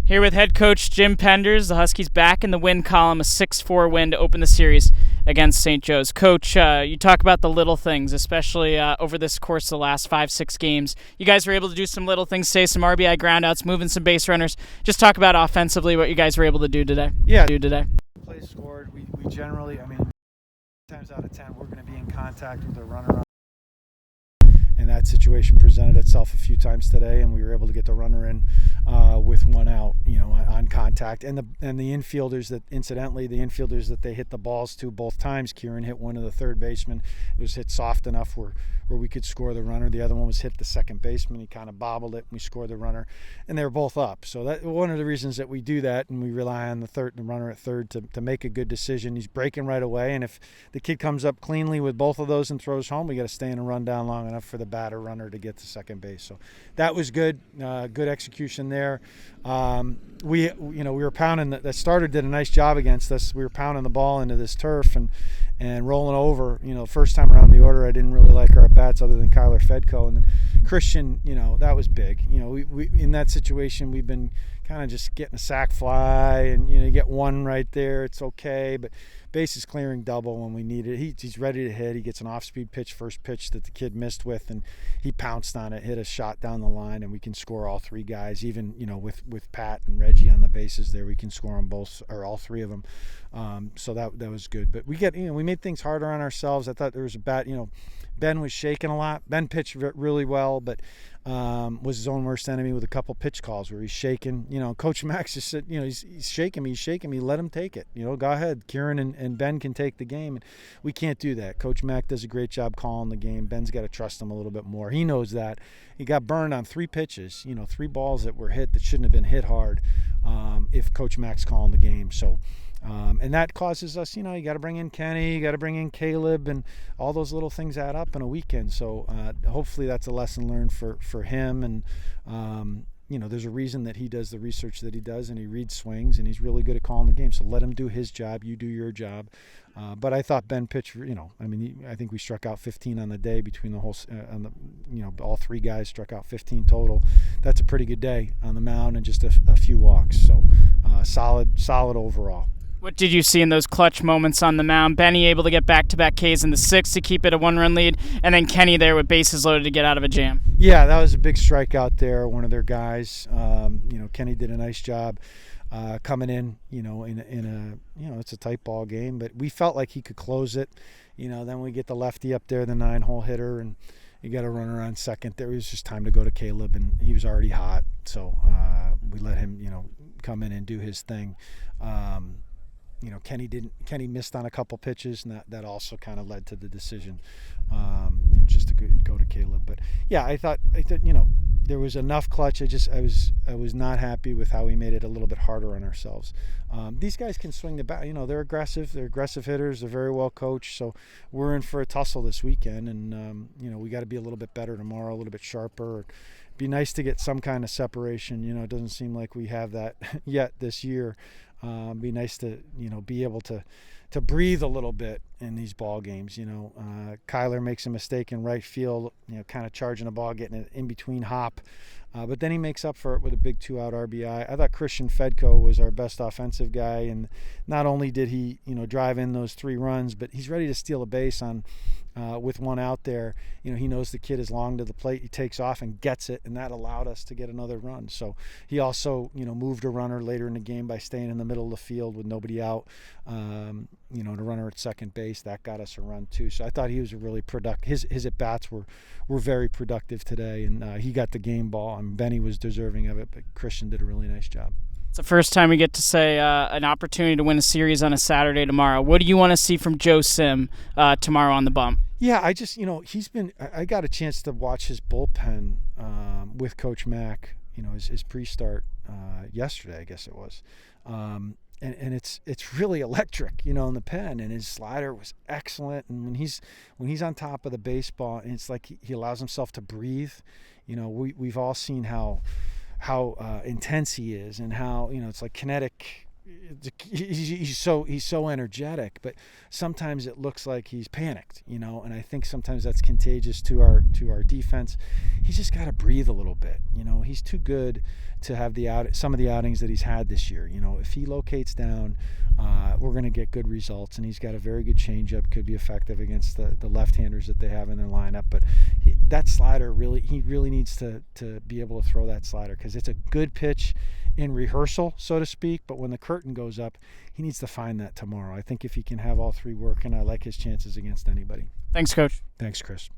Here with head coach Jim Penders, the Huskies back in the win column, a 6-4 win to open the series against St. Joe's. Coach, you talk about the little things, especially over this course of the last 5-6 games. You guys were able to do some little things today, some RBI groundouts, moving some base runners. Just talk about offensively what you guys were able to do today. Plays scored. We generally, 9 times out of 10, we're going to be in contact with the runner. And that situation presented itself a few times today, and we were able to get the runner in with one out, on contact. And the infielders that they hit the balls to both times. Kieran hit one of the third basemen. It was hit soft enough where we could score the runner. The other one was hit the second baseman. He kind of bobbled it, and we scored the runner. And they were both up. So that one of the reasons that we do that, and we rely on the runner at third to make a good decision. He's breaking right away, and if the kid comes up cleanly with both of those and throws home, we got to stay in a run down long enough for the batter runner to get to second base. So that was good. Good execution there. We were pounding. That starter did a nice job against us. We were pounding the ball into this turf and rolling over. First time around the order, I didn't really like our at-bats other than Kyler Fedko. And then Christian, that was big. We in that situation, we've been kind of just getting a sac fly, and you get one right there, it's okay. But bases clearing double when we need it. He's ready to hit. He gets an off-speed pitch, first pitch that the kid missed with, and he pounced on it, hit a shot down the line, and we can score all three guys. Even with Pat and Reggie on the bases there, we can score them both or all three of them. So that was good. But we made things harder on ourselves. I thought there was a bat. Ben was shaking a lot. Ben pitched really well, but was his own worst enemy with a couple pitch calls where he's shaking. Coach Max just said, he's shaking me. Let him take it. Go ahead. Kieran and Ben can take the game. And we can't do that. Coach Mack does a great job calling the game. Ben's got to trust him a little bit more. He knows that. He got burned on 3 pitches, 3 balls that were hit that shouldn't have been hit hard if Coach Mack's calling the game. So, and that causes us, you got to bring in Kenny, you got to bring in Caleb, and all those little things add up in a weekend. So hopefully that's a lesson learned for him. And, there's a reason that he does the research that he does, and he reads swings, and he's really good at calling the game. So let him do his job. You do your job. But I thought Ben pitched, I think we struck out 15 on the day between the whole, all 3 guys struck out 15 total. That's a pretty good day on the mound and just a few walks. So solid overall. What did you see in those clutch moments on the mound? Benny able to get back-to-back Ks in the 6th to keep it a 1-run lead, and then Kenny there with bases loaded to get out of a jam. Yeah, that was a big strikeout there, one of their guys. Kenny did a nice job coming in, it's a tight ball game, but we felt like he could close it. Then we get the lefty up there, the 9-hole hitter, and you got a runner on second. There was just time to go to Caleb, and he was already hot, so we let him, come in and do his thing. Kenny missed on a couple pitches, and that also kind of led to the decision, just to go to Caleb. But yeah, I thought there was enough clutch. I was not happy with how we made it a little bit harder on ourselves. These guys can swing the bat. They're aggressive. They're aggressive hitters. They're very well coached. So we're in for a tussle this weekend, and we got to be a little bit better tomorrow, a little bit sharper. It'd be nice to get some kind of separation. It doesn't seem like we have that yet this year. Be nice to be able to breathe a little bit in these ball games. Kyler makes a mistake in right field, kind of charging the ball, getting it in between hop, but then he makes up for it with a big 2-out RBI. I thought Christian Fedko was our best offensive guy, and not only did he drive in those 3 runs, but he's ready to steal a base on with one out there. He knows the kid is long to the plate. He takes off and gets it, and that allowed us to get another run. So he also, moved a runner later in the game by staying in the middle of the field with nobody out. The runner at second base, that got us a run too. So I thought he was a really productive. His at bats were very productive today, and he got the game ball. And Benny was deserving of it, but Christian did a really nice job. It's the first time we get to say an opportunity to win a series on a Saturday tomorrow. What do you want to see from Joe Sim tomorrow on the bump? Yeah, I just, I got a chance to watch his bullpen with Coach Mack, his pre-start yesterday, I guess it was. And it's really electric, in the pen, and his slider was excellent. And when he's on top of the baseball, and it's like he allows himself to breathe. We've all seen how intense he is, and how it's like kinetic. He's so energetic, but sometimes it looks like he's panicked, and I think sometimes that's contagious to our defense. He's just got to breathe a little bit. He's too good to have some of the outings that he's had this year. If he locates down, we're going to get good results, and he's got a very good changeup, could be effective against the left-handers that they have in their lineup. But that slider, he really needs to be able to throw that slider, because it's a good pitch in rehearsal, so to speak, but when the curtain goes up, he needs to find that tomorrow. I think if he can have all three working, I like his chances against anybody. Thanks, Coach. Thanks, Chris.